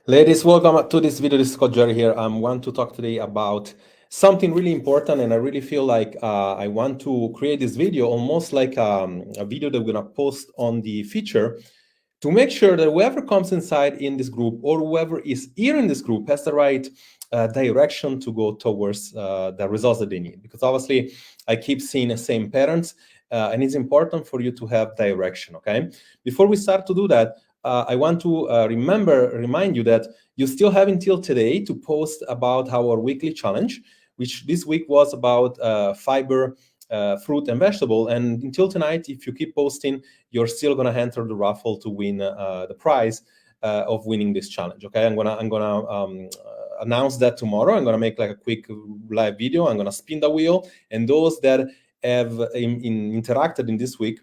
Ladies, welcome to this video. This is Coach Jerry here. I want to talk today about something really important, and I really feel like I want to create this video almost like a video that we're gonna post on the feature to make sure that whoever comes inside in this group or whoever is here in this group has the right direction to go towards the results that they need. Because obviously, I keep seeing the same patterns, and it's important for you to have direction. Okay. Before we start to do that, I want to remind you that you still have until today to post about our weekly challenge, which this week was about fiber, fruit, and vegetable. And until tonight, if you keep posting, you're still gonna enter the raffle to win the prize of winning this challenge. Okay, I'm gonna announce that tomorrow. I'm gonna make like a quick live video. I'm gonna spin the wheel, and those that have interacted in this week,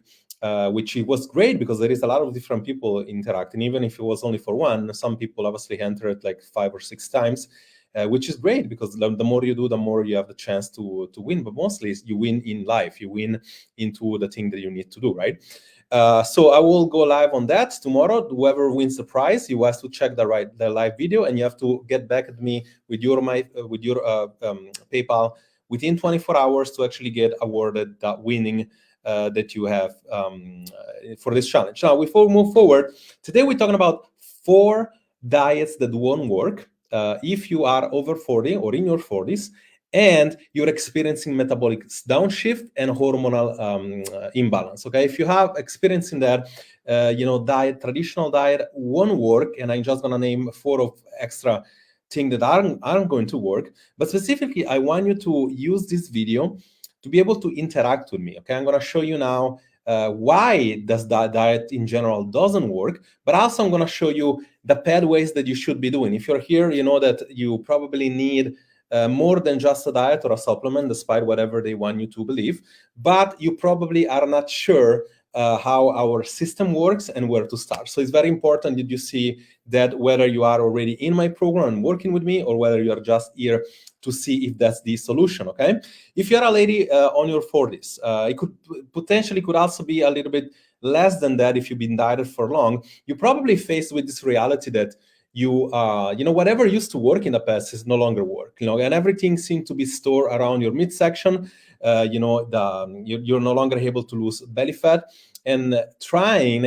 which it was great because there is a lot of different people interacting. Even if it was only for one, some people obviously entered like 5 or 6 times, which is great because the more you do, the more you have the chance to win. But mostly you win in life, you win into the thing that you need to do, right? So I will go live on that tomorrow. Whoever wins the prize, you have to check the live video, and you have to get back at me with your PayPal within 24 hours to actually get awarded that winning that you have for this challenge. Now, before we move forward, today we're talking about 4 diets that won't work if you are over 40 or in your 40s and you're experiencing metabolic downshift and hormonal imbalance. Okay, if you have experiencing that, traditional diet won't work, and I'm just gonna name 4 of extra things that aren't going to work. But specifically, I want you to use this video to be able to interact with me. Okay, I'm gonna show you now why does that diet in general doesn't work, but also I'm gonna show you the pathways that you should be doing. If you're here, you know that you probably need more than just a diet or a supplement, despite whatever they want you to believe, but you probably are not sure how our system works and where to start. So it's very important that you see that whether you are already in my program and working with me, or whether you are just here to see if that's the solution. Okay, if you're a lady on your 40s, it could also be a little bit less than that. If you've been dieted for long, you're probably faced with this reality that whatever used to work in the past is no longer work, and everything seems to be stored around your midsection. You're no longer able to lose belly fat, and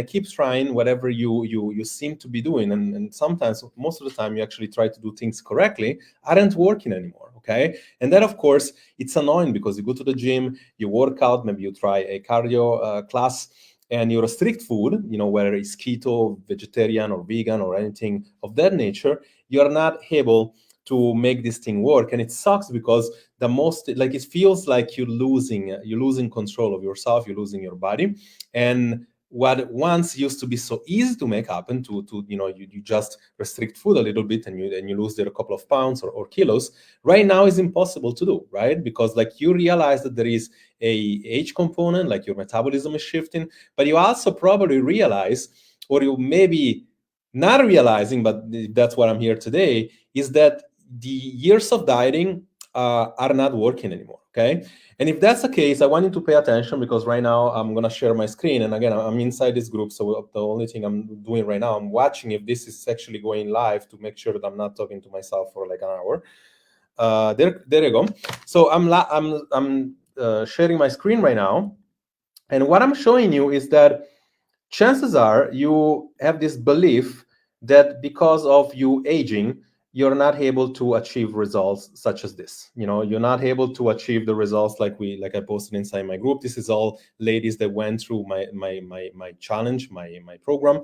keep trying whatever you seem to be doing, and sometimes, most of the time, you actually try to do things correctly, aren't working anymore. Okay, and then of course it's annoying because you go to the gym, you work out, maybe you try a cardio class, and you restrict food, whether it's keto, vegetarian, or vegan, or anything of that nature, you're not able to make this thing work. And it sucks because it feels like you're losing control of yourself, you're losing your body. And what once used to be so easy to make happen, you just restrict food a little bit and you lose there a couple of pounds or kilos, right now is impossible to do, right? Because you realize that there is a age component, like your metabolism is shifting, but you also probably realize, or you maybe not realizing, but that's what I'm here today, is that the years of dieting are not working anymore. Okay, and if that's the case, I want you to pay attention, because right now I'm gonna share my screen, and again, I'm inside this group, so the only thing I'm doing right now, I'm watching if this is actually going live to make sure that I'm not talking to myself for like an hour. There you go. So I'm sharing my screen right now, and what I'm showing you is that chances are you have this belief that because of you aging, you're not able to achieve results such as this. You're not able to achieve the results like I posted inside my group. This is all ladies that went through my challenge, my program.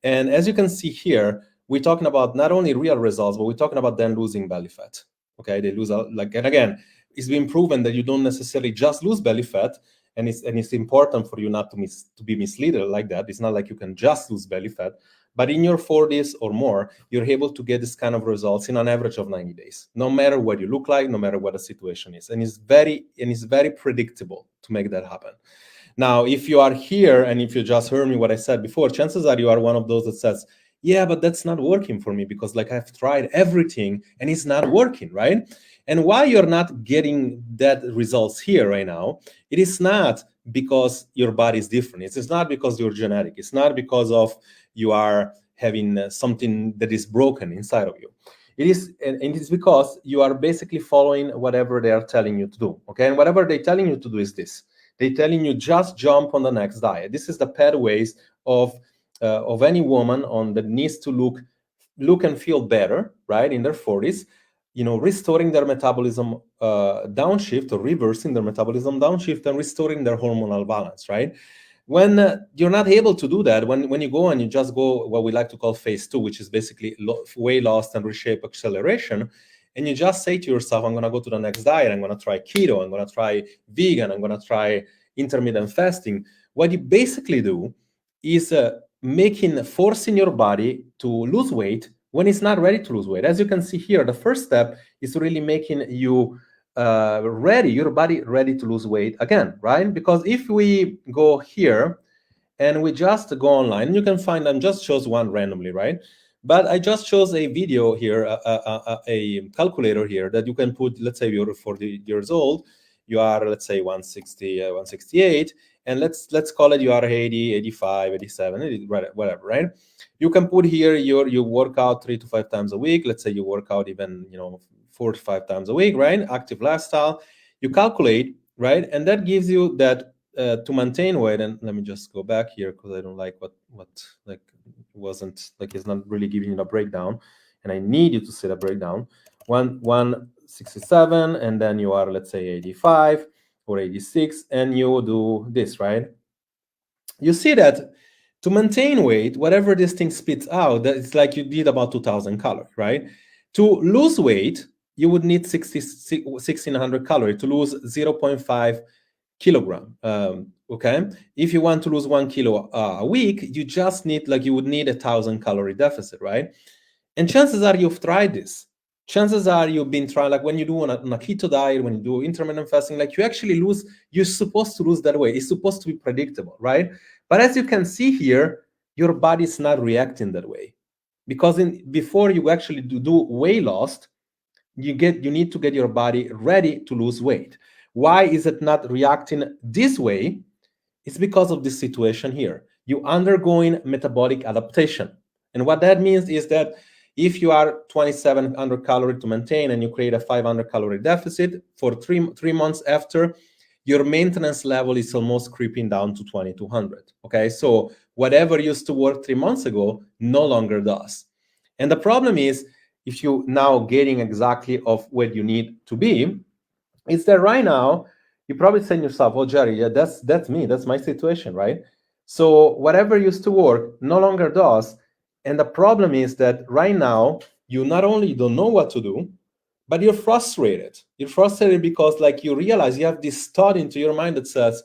And as you can see here, we're talking about not only real results, but we're talking about them losing belly fat. Okay, they lose and again, it's been proven that you don't necessarily just lose belly fat, and it's important for you not to be misled like that. It's not like you can just lose belly fat, but in your 40s or more, you're able to get this kind of results in an average of 90 days, no matter what you look like, no matter what the situation is, and it's very predictable to make that happen. Now, if you are here and if you just heard me what I said before, chances are you are one of those that says, yeah, but that's not working for me because I've tried everything and it's not working, right? And why you're not getting that results here right now, it is not because your body is different. It's not because you're genetic. It's not because of you are having something that is broken inside of you. It is, and it's because you are basically following whatever they are telling you to do, okay? And whatever they're telling you to do is this. They're telling you just jump on the next diet. This is the pathways of any woman on that needs to look and feel better, right, in their 40s, restoring their metabolism downshift, or reversing their metabolism downshift and restoring their hormonal balance, right? When you're not able to do that, when you go and you just go what we like to call phase 2, which is basically weight loss and reshape acceleration, and you just say to yourself, I'm going to go to the next diet, I'm going to try keto, I'm going to try vegan, I'm going to try intermittent fasting, what you basically do is forcing your body to lose weight when it's not ready to lose weight. As you can see here, the first step is really making you ready, your body ready to lose weight again, right? Because if we go here and we just go online, you can find, and just chose one randomly, right? But I just chose a video here, a calculator here that you can put, let's say you're 40 years old, you are, let's say 160, 168, and let's call it you are 80, 85, 87, whatever, right? You can put here you work out 3 to 5 times a week. Let's say you work out even 4 to 5 times a week, right? Active lifestyle. You calculate, right? And that gives you that to maintain weight. And let me just go back here because I don't like what like wasn't like it's not really giving you the breakdown, and I need you to see the breakdown. 167, and then you are, let's say 85 or 86, and you do this, right? You see that to maintain weight, whatever this thing spits out, that it's like you did about 2,000 calories, right? To lose weight, you would need 1,600 calories to lose 0.5 kilogram. Okay, if you want to lose 1 kilo a week, you just need, like, you would need 1,000 calorie deficit, right? And chances are you've tried this. Chances are you've been trying, like when you do on a keto diet, when you do intermittent fasting, like you actually you're supposed to lose that weight. It's supposed to be predictable, right? But as you can see here, your body's not reacting that way, because before you actually do weight loss, you need to get your body ready to lose weight. Why is it not reacting this way? It's because of this situation here. You're undergoing metabolic adaptation. And what that means is that if you are 2,700 calories to maintain and you create a 500 calorie deficit for three months after, your maintenance level is almost creeping down to 2,200. Okay, so whatever used to work 3 months ago no longer does. And the problem is, if you now getting exactly of where you need to be, is that right now you probably saying yourself, oh Jerry, yeah, that's me, that's my situation, right? So whatever used to work no longer does. And the problem is that right now you not only don't know what to do, but you're frustrated. You're frustrated because, like, you realize you have this thought into your mind that says,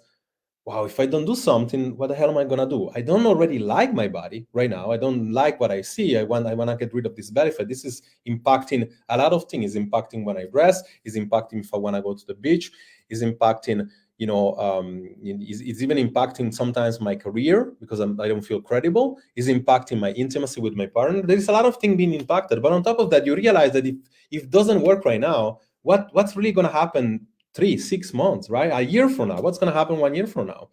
wow, if I don't do something, what the hell am I gonna do? I don't already like my body right now. I don't like what I see. I want to get rid of this belly fat. This is impacting a lot of things. It's impacting when I dress. It's impacting if I want to go to the beach. It's impacting, it's even impacting sometimes my career because I don't feel credible. It's impacting my intimacy with my partner. There is a lot of things being impacted. But on top of that, you realize that if it doesn't work right now, what's really gonna happen 3, 6 months, right? A year from now, what's going to happen 1 year from now?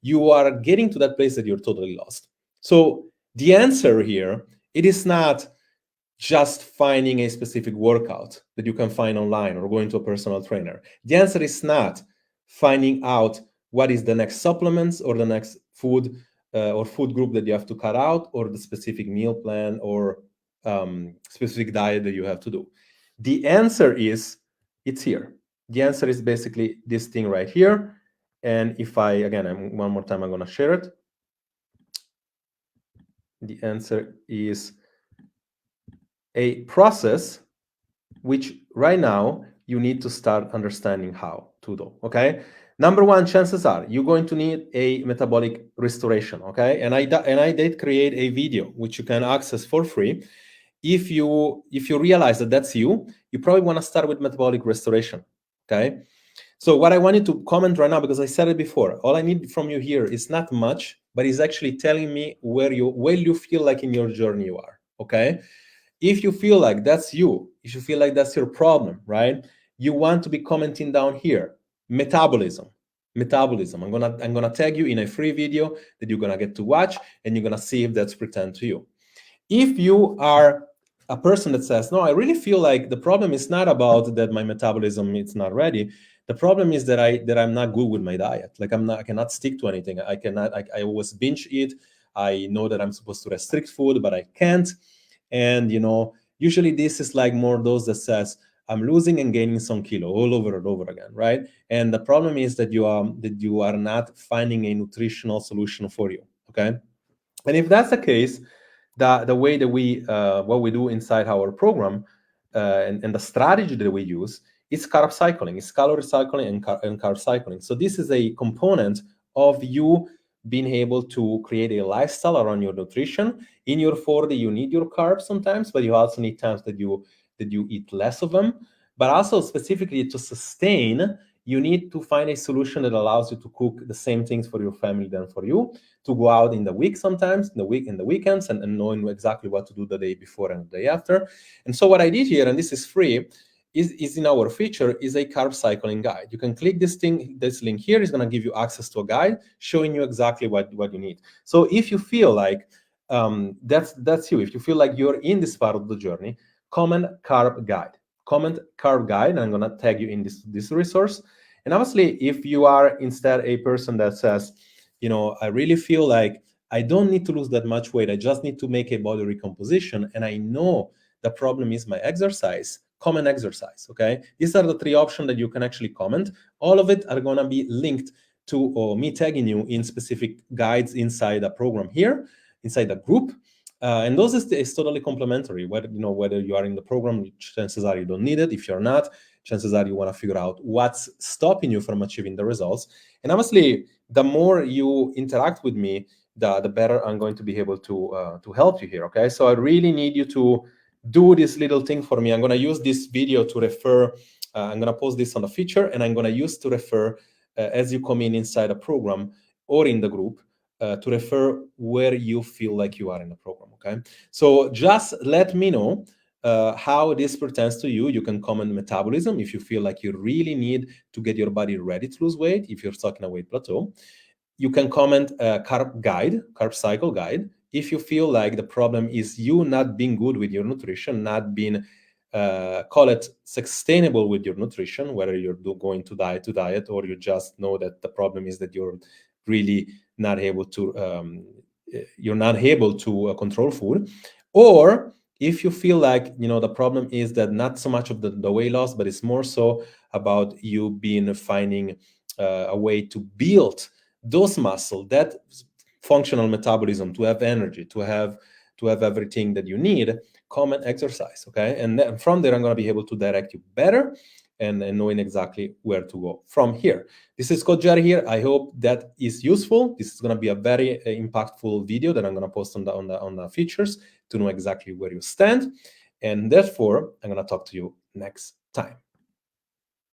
You are getting to that place that you're totally lost. So the answer here, it is not just finding a specific workout that you can find online or going to a personal trainer. The answer is not finding out what is the next supplements or the next food or food group that you have to cut out, or the specific meal plan or specific diet that you have to do. The answer is, it's here. The answer is basically this thing right here. And if one more time, I'm going to share it. The answer is a process which right now you need to start understanding how to do, okay? Number one, chances are you're going to need a metabolic restoration, okay? And I did create a video which you can access for free. If you realize that that's you probably want to start with metabolic restoration, okay? So what I wanted to comment right now, because I said it before, all I need from you here is not much, but it's actually telling me where you feel like in your journey you are, okay? If you feel like that's you, if you feel like that's your problem, right? You want to be commenting down here, metabolism. I'm gonna tag you in a free video that you're gonna get to watch, and you're gonna see if that's pretend to you. If you are a person that says, no, I really feel like the problem is not about that my metabolism is not ready. The problem is that I'm not good with my diet. Like I cannot stick to anything. I always binge eat. I know that I'm supposed to restrict food, but I can't. And usually this is like more those that says, I'm losing and gaining some kilo all over and over again, right? And the problem is that you are not finding a nutritional solution for you. Okay. And if that's the case, the way that what we do inside our program, and the strategy that we use is carb cycling, it's calorie cycling and carb cycling. So this is a component of you being able to create a lifestyle around your nutrition. In your 40, you need your carbs sometimes, but you also need times that you eat less of them. But also specifically to sustain, you need to find a solution that allows you to cook the same things for your family than for you, to go out in the week sometimes, in the weekends, and knowing exactly what to do the day before and the day after. And so what I did here, and this is free, is in our feature, is a carb cycling guide. You can click this link here. Is going to give you access to a guide showing you exactly what you need. So if you feel like that's you, if you feel like you're in this part of the journey, comment carb guide. Comment carb guide, and I'm going to tag you in this resource. And obviously, if you are instead a person that says, I really feel like I don't need to lose that much weight, I just need to make a body recomposition, and I know the problem is my exercise, comment exercise, okay? These are the 3 options that you can actually comment. All of it are going to be linked to me tagging you in specific guides inside the program here, inside the group. And those is totally complementary. Whether you are in the program, chances are you don't need it. If you're not, chances are you want to figure out what's stopping you from achieving the results. And obviously, the more you interact with me, the better I'm going to be able to help you here. Okay, so I really need you to do this little thing for me. I'm going to use this video to refer. I'm going to post this on the feature, and I'm going to use to refer as you come in inside a program or in the group. To refer where you feel like you are in the program, okay? So just let me know how this pertains to you. You can comment metabolism if you feel like you really need to get your body ready to lose weight, if you're stuck in a weight plateau. You can comment carb cycle guide, if you feel like the problem is you not being good with your nutrition, not being, call it sustainable with your nutrition, whether you're going to diet, or you just know that the problem is that you're really not able to control food. Or if you feel like the problem is that not so much of the weight loss, but it's more so about you finding a way to build those muscle, that functional metabolism, to have energy, to have everything that you need, comment exercise, okay? And then from there, I'm going to be able to direct you better and knowing exactly where to go from here. This is Coach Jerry here. I hope that is useful. This is going to be a very impactful video that I'm going to post on the features to know exactly where you stand. And therefore, I'm going to talk to you next time.